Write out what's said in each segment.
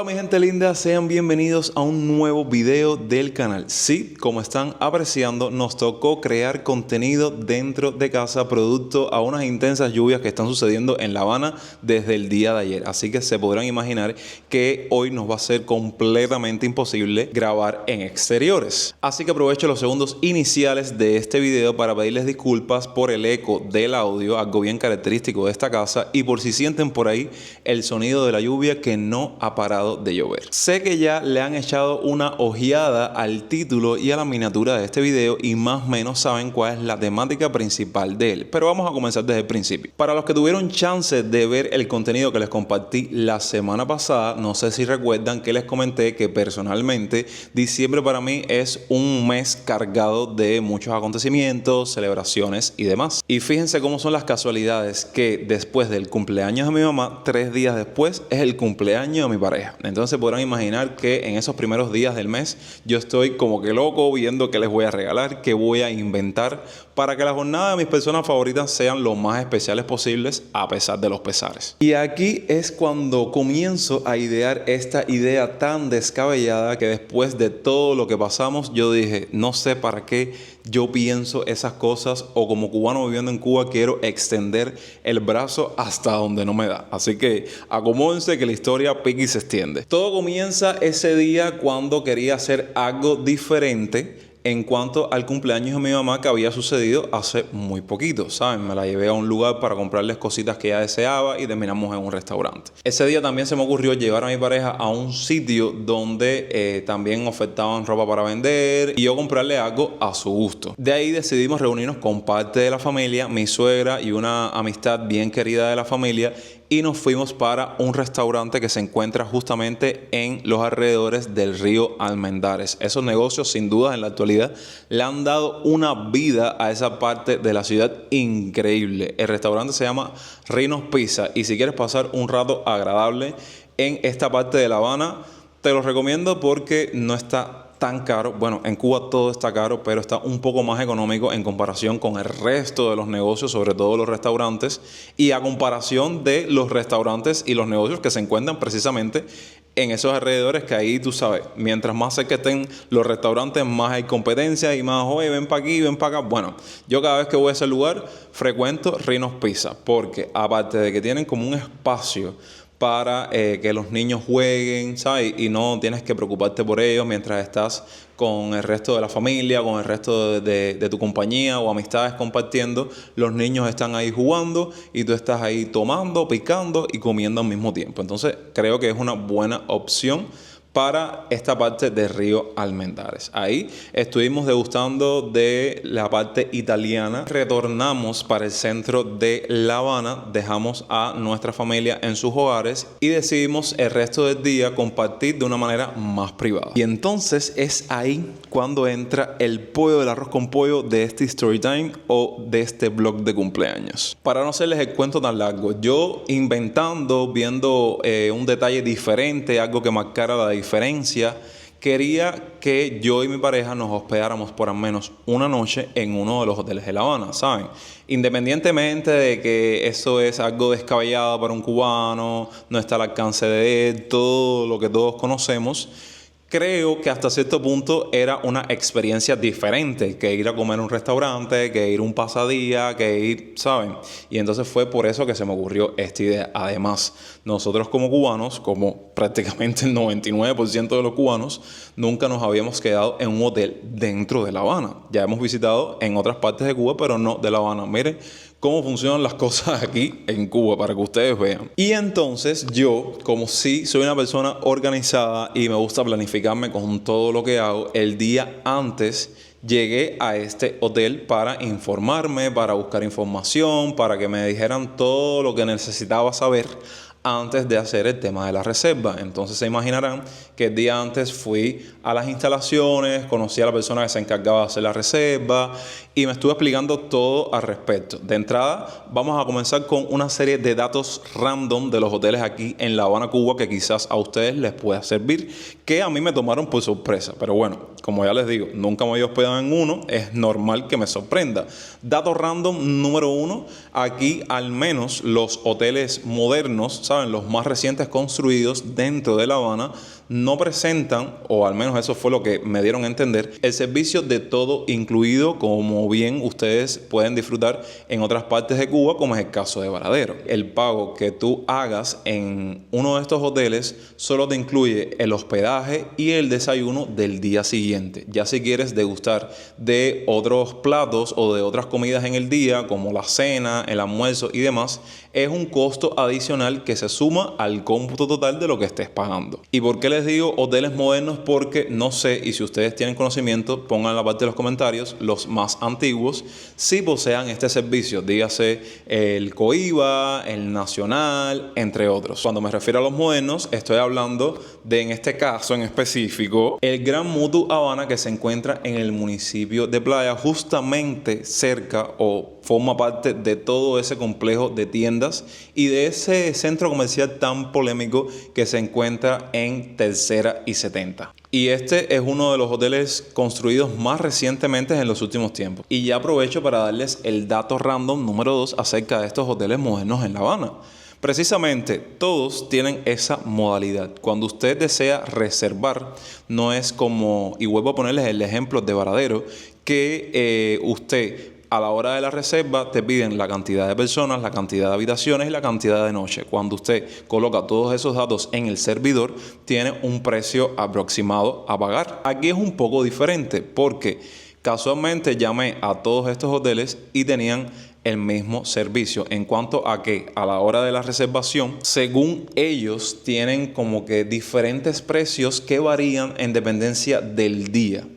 Hola mi gente linda, sean bienvenidos a un nuevo video del canal. Sí, como están apreciando, nos tocó crear contenido dentro de casa producto a unas intensas lluvias que están sucediendo en La Habana desde el día de ayer. Así que se podrán imaginar que hoy nos va a ser completamente imposible grabar en exteriores. Así que aprovecho los segundos iniciales de este video para pedirles disculpas por el eco del audio, algo bien característico de esta casa, y por si sienten por ahí el sonido de la lluvia que no ha parado de llover. Sé que ya le han echado una ojeada al título y a la miniatura de este video y más o menos saben cuál es la temática principal de él, pero vamos a comenzar desde el principio. Para los que tuvieron chance de ver el contenido que les compartí la semana pasada, no sé si recuerdan que les comenté que personalmente diciembre para mí es un mes cargado de muchos acontecimientos, celebraciones y demás. Y fíjense cómo son las casualidades que después del cumpleaños de mi mamá, 3 días después es el cumpleaños de mi pareja. Entonces podrán imaginar que en esos primeros días del mes yo estoy como que loco viendo qué les voy a regalar, qué voy a inventar para que la jornada de mis personas favoritas sean lo más especiales posibles a pesar de los pesares. Y aquí es cuando comienzo a idear esta idea tan descabellada que después de todo lo que pasamos yo dije, no sé para qué yo pienso esas cosas, o como cubano viviendo en Cuba quiero extender el brazo hasta donde no me da. Así que acomódense que la historia pica y se extiende. Todo comienza ese día cuando quería hacer algo diferente en cuanto al cumpleaños de mi mamá que había sucedido hace muy poquito, ¿saben? Me la llevé a un lugar para comprarles cositas que ella deseaba y terminamos en un restaurante. Ese día también se me ocurrió llevar a mi pareja a un sitio donde también ofertaban ropa para vender y yo comprarle algo a su gusto. De ahí decidimos reunirnos con parte de la familia, mi suegra y una amistad bien querida de la familia, y nos fuimos para un restaurante que se encuentra justamente en los alrededores del río Almendares. Esos negocios, sin duda, en la actualidad le han dado una vida a esa parte de la ciudad increíble. El restaurante se llama Rinos Pizza, y si quieres pasar un rato agradable en esta parte de La Habana, te lo recomiendo porque no está tan caro. Bueno, en Cuba todo está caro, pero está un poco más económico en comparación con el resto de los negocios, sobre todo los restaurantes, y a comparación de los restaurantes y los negocios que se encuentran precisamente en esos alrededores, que ahí tú sabes, mientras más cerca estén los restaurantes, más hay competencia y más, oye, ven para aquí, ven para acá. Bueno, yo cada vez que voy a ese lugar frecuento Rinos Pizza, porque aparte de que tienen como un espacio para que los niños jueguen, ¿sabes? Y no tienes que preocuparte por ellos mientras estás con el resto de la familia, con el resto de tu compañía o amistades compartiendo. Los niños están ahí jugando y tú estás ahí tomando, picando y comiendo al mismo tiempo. Entonces creo que es una buena opción para esta parte de Río Almendares. Ahí estuvimos degustando de la parte italiana. Retornamos para el centro de La Habana, dejamos a nuestra familia en sus hogares y decidimos el resto del día compartir de una manera más privada. Y entonces es ahí cuando entra el pollo del arroz con pollo de este story time o de este vlog de cumpleaños. Para no hacerles el cuento tan largo, yo inventando, viendo un detalle diferente, algo que marcara la diferencia, quería que yo y mi pareja nos hospedáramos por al menos una noche en uno de los hoteles de La Habana, ¿saben? Independientemente de que eso es algo descabellado para un cubano, no está al alcance de él, todo lo que todos conocemos, creo que hasta cierto punto era una experiencia diferente que ir a comer a un restaurante, que ir un pasadía, que ir, ¿saben? Y entonces fue por eso que se me ocurrió esta idea. Además, nosotros como cubanos, como prácticamente el 99% de los cubanos, nunca nos habíamos quedado en un hotel dentro de La Habana. Ya hemos visitado en otras partes de Cuba, pero no de La Habana. Miren cómo funcionan las cosas aquí en Cuba, para que ustedes vean. Y entonces yo, como sí soy una persona organizada y me gusta planificarme con todo lo que hago, el día antes llegué a este hotel para informarme, para buscar información, para que me dijeran todo lo que necesitaba saber antes de hacer el tema de la reserva. Entonces se imaginarán que el día antes fui a las instalaciones, conocí a la persona que se encargaba de hacer la reserva y me estuve explicando todo al respecto. De entrada, vamos a comenzar con una serie de datos random de los hoteles aquí en La Habana, Cuba, que quizás a ustedes les pueda servir, que a mí me tomaron por sorpresa. Pero bueno, como ya les digo, nunca me había hospedado en uno, es normal que me sorprenda. Dato random número 1, aquí al menos los hoteles modernos, ¿saben? Los más recientes construidos dentro de La Habana, no presentan, o al menos eso fue lo que me dieron a entender, el servicio de todo incluido, como bien ustedes pueden disfrutar en otras partes de Cuba, como es el caso de Varadero. El pago que tú hagas en uno de estos hoteles solo te incluye el hospedaje y el desayuno del día siguiente. Ya si quieres degustar de otros platos o de otras comidas en el día, como la cena, el almuerzo y demás, es un costo adicional que se suma al cómputo total de lo que estés pagando. ¿Y por qué les digo hoteles modernos? Porque no sé, y si ustedes tienen conocimiento, pongan en la parte de los comentarios los más antiguos, si posean este servicio, dígase el Coiba, el Nacional, entre otros. Cuando me refiero a los modernos, estoy hablando de, en este caso en específico, el Gran Mutu Habana, que se encuentra en el municipio de Playa, justamente cerca o forma parte de todo ese complejo de tiendas y de ese centro comercial tan polémico que se encuentra en Tercera y 70. Y este es uno de los hoteles construidos más recientemente en los últimos tiempos. Y ya aprovecho para darles el dato random número 2 acerca de estos hoteles modernos en La Habana. Precisamente todos tienen esa modalidad. Cuando usted desea reservar, no es como, y vuelvo a ponerles el ejemplo de Varadero, que usted a la hora de la reserva te piden la cantidad de personas, la cantidad de habitaciones y la cantidad de noches. Cuando usted coloca todos esos datos en el servidor, tiene un precio aproximado a pagar. Aquí es un poco diferente porque casualmente llamé a todos estos hoteles y tenían el mismo servicio en cuanto a que a la hora de la reservación, según ellos, tienen como que diferentes precios que varían en dependencia del día.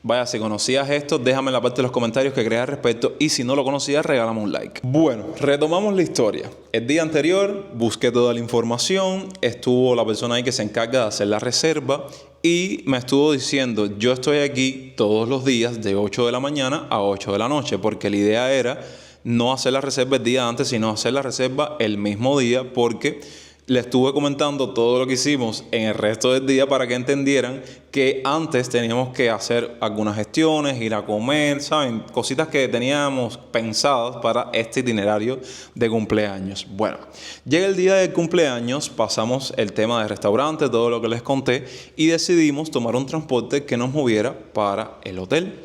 Vaya, si conocías esto, déjame en la parte de los comentarios que creas al respecto, y si no lo conocías, regálame un like. Bueno, retomamos la historia. El día anterior busqué toda la información, estuvo la persona ahí que se encarga de hacer la reserva y me estuvo diciendo, yo estoy aquí todos los días de 8 de la mañana a 8 de la noche, porque la idea era no hacer la reserva el día antes, sino hacer la reserva el mismo día, porque le estuve comentando todo lo que hicimos en el resto del día para que entendieran que antes teníamos que hacer algunas gestiones, ir a comer, ¿saben? Cositas que teníamos pensadas para este itinerario de cumpleaños. Bueno, llega el día del cumpleaños, pasamos el tema del restaurante, todo lo que les conté, y decidimos tomar un transporte que nos moviera para el hotel.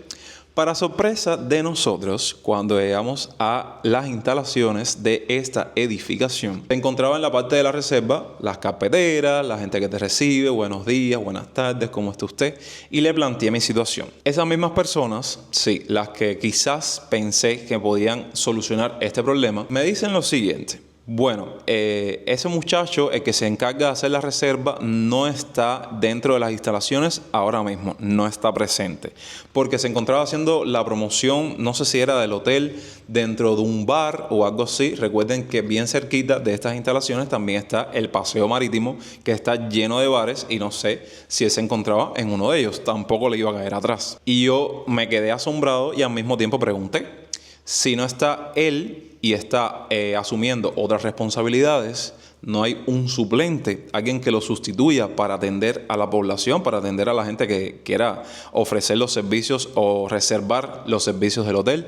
Para sorpresa de nosotros, cuando llegamos a las instalaciones de esta edificación, se encontraba en la parte de la reserva las cafeteras, la gente que te recibe, buenos días, buenas tardes, ¿cómo está usted? Y le planteé mi situación. Esas mismas personas, sí, las que quizás pensé que podían solucionar este problema, me dicen lo siguiente. Bueno, ese muchacho, el que se encarga de hacer la reserva, no está dentro de las instalaciones ahora mismo, no está presente, porque se encontraba haciendo la promoción, no sé si era del hotel, dentro de un bar o algo así. Recuerden que bien cerquita de estas instalaciones también está el paseo marítimo, que está lleno de bares, y no sé si él se encontraba en uno de ellos, tampoco le iba a caer atrás. Y yo me quedé asombrado y al mismo tiempo pregunté, si no está él y está asumiendo otras responsabilidades, no hay un suplente, alguien que lo sustituya para atender a la población, para atender a la gente que quiera ofrecer los servicios o reservar los servicios del hotel.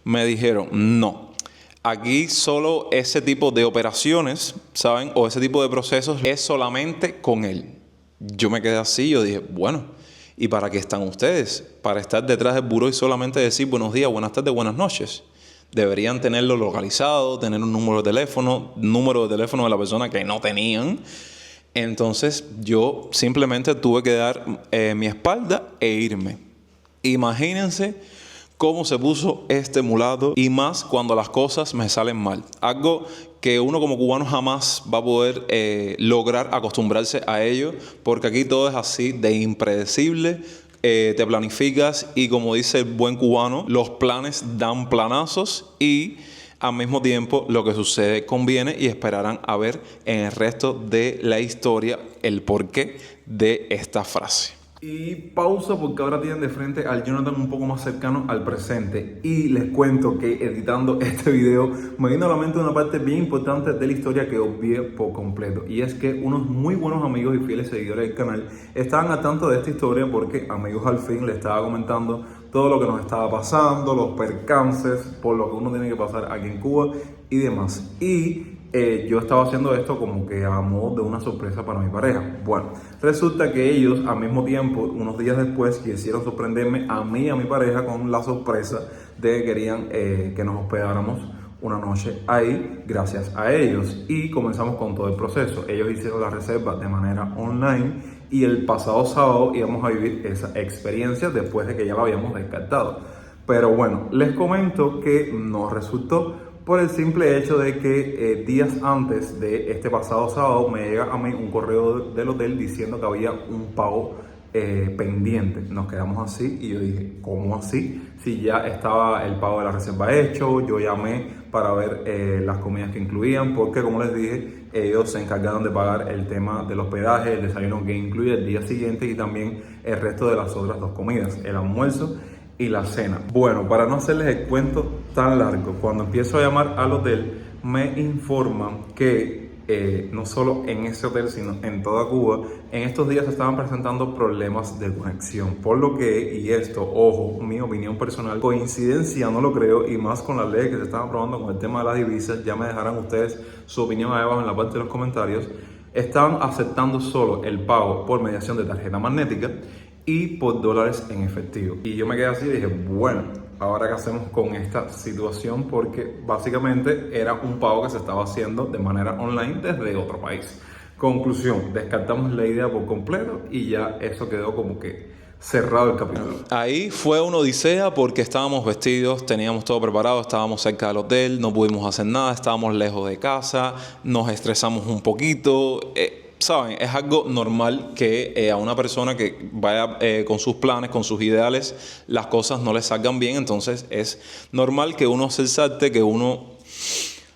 Me dijeron, no, aquí solo ese tipo de operaciones, ¿saben? O ese tipo de procesos es solamente con él. Yo me quedé así, yo dije, bueno, ¿y para qué están ustedes? Para estar detrás del buró y solamente decir buenos días, buenas tardes, buenas noches. Deberían tenerlo localizado, tener un número de teléfono de la persona que no tenían. Entonces yo simplemente tuve que dar mi espalda e irme. Imagínense cómo se puso este mulato, y más cuando las cosas me salen mal. Algo que uno como cubano jamás va a poder lograr acostumbrarse a ello, porque aquí todo es así de impredecible. Te planificas y, como dice el buen cubano, los planes dan planazos, y al mismo tiempo lo que sucede conviene, y esperarán a ver en el resto de la historia el porqué de esta frase. Y pausa porque ahora tienen de frente al Jonathan un poco más cercano al presente. Y les cuento que editando este video me vino a la mente una parte bien importante de la historia que obvié por completo. Y es que unos muy buenos amigos y fieles seguidores del canal estaban al tanto de esta historia porque Amigos al Fin le estaba comentando todo lo que nos estaba pasando, los percances, por lo que uno tiene que pasar aquí en Cuba y demás. Y yo estaba haciendo esto como que a modo de una sorpresa para mi pareja. Bueno, resulta que ellos al mismo tiempo, unos días después, quisieron sorprenderme a mí y a mi pareja con la sorpresa de que querían que nos hospedáramos una noche ahí gracias a ellos. Y comenzamos con todo el proceso. Ellos hicieron la reserva de manera online y el pasado sábado íbamos a vivir esa experiencia después de que ya la habíamos descartado. Pero bueno, les comento que no resultó por el simple hecho de que días antes de este pasado sábado me llega a mí un correo del hotel diciendo que había un pago pendiente. Nos quedamos así y yo dije, ¿cómo así? Si ya estaba el pago de la reserva hecho, yo llamé para ver las comidas que incluían, porque como les dije, ellos se encargaron de pagar el tema del hospedaje, el desayuno que incluye el día siguiente y también el resto de las otras dos comidas, el almuerzo y la cena. Bueno, para no hacerles el cuento tan largo, cuando empiezo a llamar al hotel, me informan que no solo en ese hotel, sino en toda Cuba, en estos días se estaban presentando problemas de conexión. Por lo que, y esto, ojo, mi opinión personal, coincidencia no lo creo, y más con las leyes que se están aprobando con el tema de las divisas, ya me dejarán ustedes su opinión ahí abajo en la parte de los comentarios, estaban aceptando solo el pago por mediación de tarjeta magnética y por dólares en efectivo. Y yo me quedé así y dije, bueno, ahora qué hacemos con esta situación, porque básicamente era un pago que se estaba haciendo de manera online desde otro país. Conclusión, descartamos la idea por completo y ya eso quedó como que cerrado el capítulo. Ahí fue una odisea porque estábamos vestidos, teníamos todo preparado, estábamos cerca del hotel, no pudimos hacer nada, estábamos lejos de casa, nos estresamos un poquito. Saben, es algo normal que a una persona que vaya con sus planes, con sus ideales, las cosas no le salgan bien. Entonces es normal que uno se exalte, que uno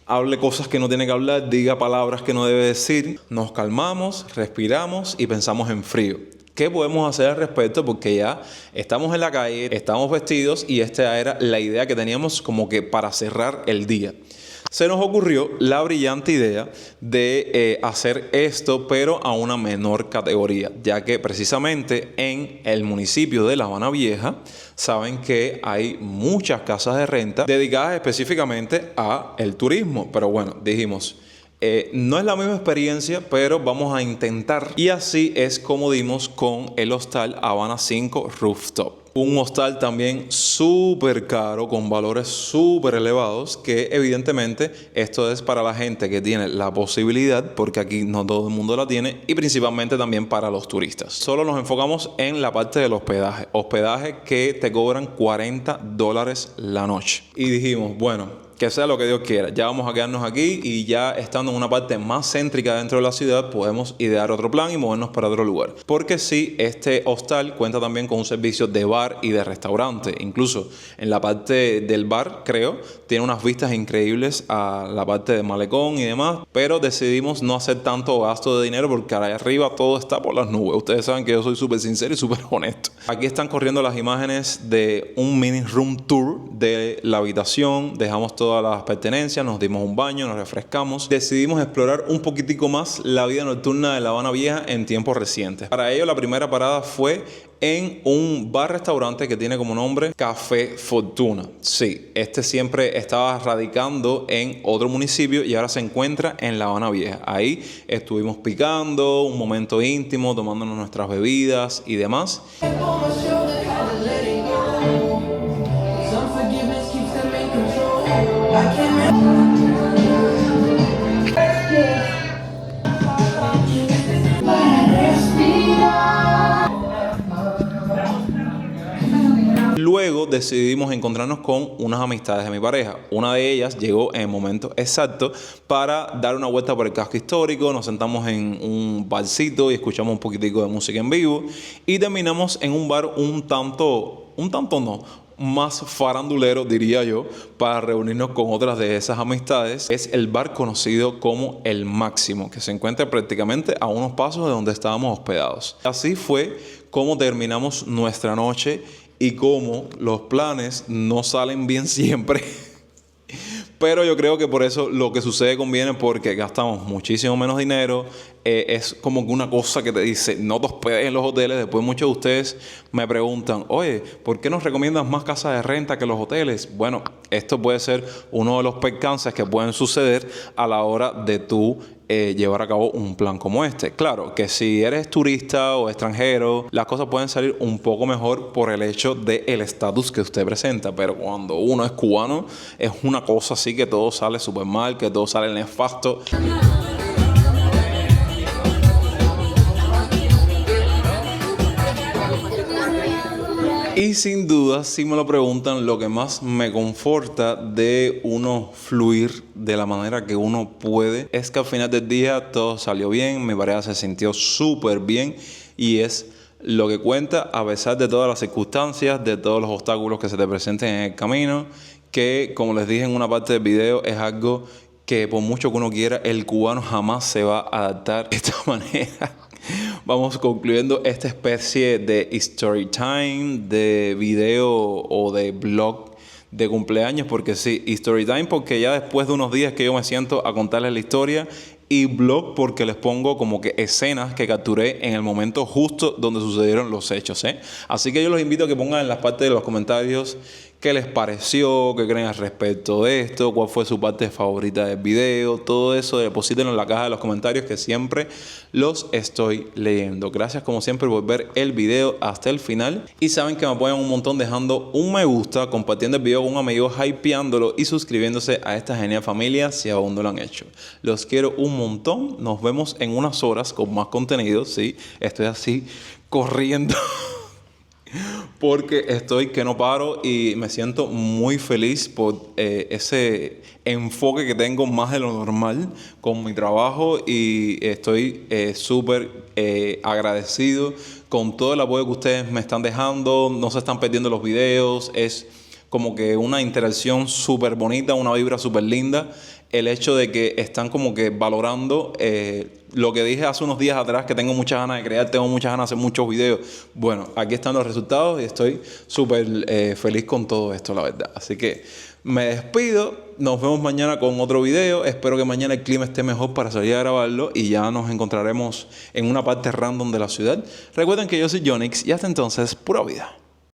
hable cosas que no tiene que hablar, diga palabras que no debe decir. Nos calmamos, respiramos y pensamos en frío. ¿Qué podemos hacer al respecto? Porque ya estamos en la calle, estamos vestidos y esta era la idea que teníamos como que para cerrar el día. Se nos ocurrió la brillante idea de hacer esto, pero a una menor categoría, ya que precisamente en el municipio de La Habana Vieja saben que hay muchas casas de renta dedicadas específicamente a el turismo. Pero bueno, dijimos, no es la misma experiencia, pero vamos a intentar. Y así es como dimos con el hostal Habana 5 Rooftop. Un hostal también súper caro, con valores súper elevados, que evidentemente esto es para la gente que tiene la posibilidad, porque aquí no todo el mundo la tiene, y principalmente también para los turistas. Solo nos enfocamos en la parte del hospedaje. Hospedaje que te cobran $40 la noche. Y dijimos, bueno, que sea lo que Dios quiera. Ya vamos a quedarnos aquí y ya estando en una parte más céntrica dentro de la ciudad podemos idear otro plan y movernos para otro lugar. Porque sí, este hostal cuenta también con un servicio de bar y de restaurante. Incluso en la parte del bar, creo, tiene unas vistas increíbles a la parte de malecón y demás. Pero decidimos no hacer tanto gasto de dinero porque allá arriba todo está por las nubes. Ustedes saben que yo soy súper sincero y súper honesto. Aquí están corriendo las imágenes de un mini room tour de la habitación. Dejamos todas las pertenencias, nos dimos un baño, nos refrescamos. Decidimos explorar un poquitico más la vida nocturna de La Habana Vieja en tiempos recientes. Para ello, la primera parada fue en un bar-restaurante que tiene como nombre Café Fortuna. Sí, este siempre estaba radicando en otro municipio y ahora se encuentra en La Habana Vieja. Ahí estuvimos picando, un momento íntimo, tomándonos nuestras bebidas y demás. Luego decidimos encontrarnos con unas amistades de mi pareja. Una de ellas llegó en el momento exacto para dar una vuelta por el casco histórico. Nos sentamos en un barcito y escuchamos un poquitico de música en vivo. Y terminamos en un bar un tanto más farandulero, diría yo, para reunirnos con otras de esas amistades. Es el bar conocido como El Máximo, que se encuentra prácticamente a unos pasos de donde estábamos hospedados. Así fue cómo terminamos nuestra noche y cómo los planes no salen bien siempre. Pero yo creo que por eso lo que sucede conviene, porque gastamos muchísimo menos dinero. Es como que una cosa que te dice, no te hospedes en los hoteles. Después muchos de ustedes me preguntan, oye, ¿por qué nos recomiendas más casas de renta que los hoteles? Bueno, esto puede ser uno de los percances que pueden suceder a la hora de tú llevar a cabo un plan como este. Claro, que si eres turista o extranjero, las cosas pueden salir un poco mejor por el hecho del estatus que usted presenta. Pero cuando uno es cubano, es una cosa así que todo sale súper mal, que todo sale nefasto. Y sin duda, si me lo preguntan, lo que más me conforta de uno fluir de la manera que uno puede es que al final del día todo salió bien, mi pareja se sintió súper bien y es lo que cuenta a pesar de todas las circunstancias, de todos los obstáculos que se te presenten en el camino, que como les dije en una parte del video es algo que por mucho que uno quiera, el cubano jamás se va a adaptar de esta manera. Vamos concluyendo esta especie de story time, de video o de blog de cumpleaños, porque sí, story time porque ya después de unos días que yo me siento a contarles la historia, y blog porque les pongo como que escenas que capturé en el momento justo donde sucedieron los hechos, ¿eh? Así que yo los invito a que pongan en las partes de los comentarios qué les pareció, qué creen al respecto de esto, cuál fue su parte favorita del video, todo eso deposítenlo en la caja de los comentarios que siempre los estoy leyendo. Gracias como siempre por ver el video hasta el final y saben que me apoyan un montón dejando un me gusta, compartiendo el video con un amigo, hypeándolo y suscribiéndose a esta genial familia si aún no lo han hecho. Los quiero un montón, nos vemos en unas horas con más contenido, ¿sí? Estoy así corriendo porque estoy que no paro y me siento muy feliz por ese enfoque que tengo más de lo normal con mi trabajo y estoy súper agradecido con todo el apoyo que ustedes me están dejando. No se están perdiendo los videos, es como que una interacción súper bonita, una vibra súper linda. El hecho de que están como que valorando lo que dije hace unos días atrás, que tengo muchas ganas de crear, tengo muchas ganas de hacer muchos videos. Bueno, aquí están los resultados y estoy súper feliz con todo esto, la verdad. Así que me despido, nos vemos mañana con otro video. Espero que mañana el clima esté mejor para salir a grabarlo y ya nos encontraremos en una parte random de la ciudad. Recuerden que yo soy Jonix y hasta entonces, pura vida.